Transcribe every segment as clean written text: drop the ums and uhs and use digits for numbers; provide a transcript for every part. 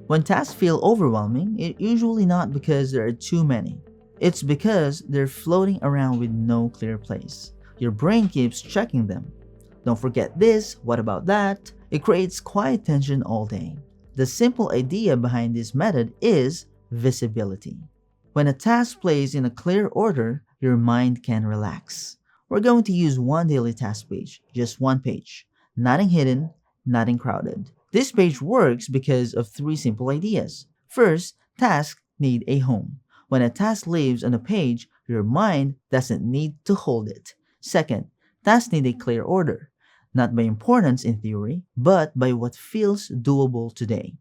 When tasks feel overwhelming, it's usually not because there are too many. It's because they're floating around with no clear place. Your brain keeps checking them. Don't forget this, what about that? It creates quiet tension all day. The simple idea behind this method is visibility. When a task plays in a clear order, your mind can relax. We're going to use one daily task page, just one page. Nothing hidden, nothing crowded. This page works because of three simple ideas. First, tasks need a home. When a task lives on a page, your mind doesn't need to hold it. Second, tasks need a clear order, not by importance in theory, but by what feels doable today.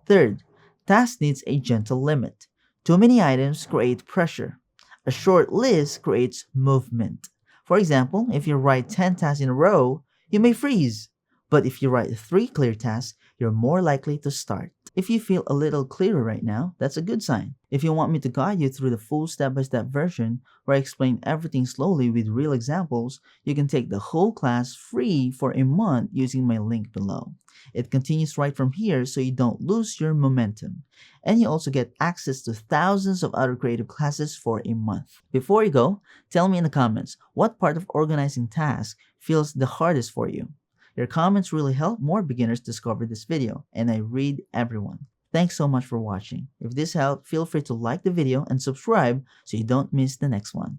Third, task needs a gentle limit. Too many items create pressure. A short list creates movement. For example, if you write 10 tasks in a row, you may freeze. But if you write 3 clear tasks, you're more likely to start. If you feel a little clearer right now, that's a good sign. If you want me to guide you through the full step-by-step version where I explain everything slowly with real examples, you can take the whole class free for a month using my link below. It continues right from here so you don't lose your momentum. And you also get access to thousands of other creative classes for a month. Before you go, tell me in the comments what part of organizing tasks feels the hardest for you. Your comments really help more beginners discover this video, and I read everyone. Thanks so much for watching. If this helped, feel free to like the video and subscribe so you don't miss the next one.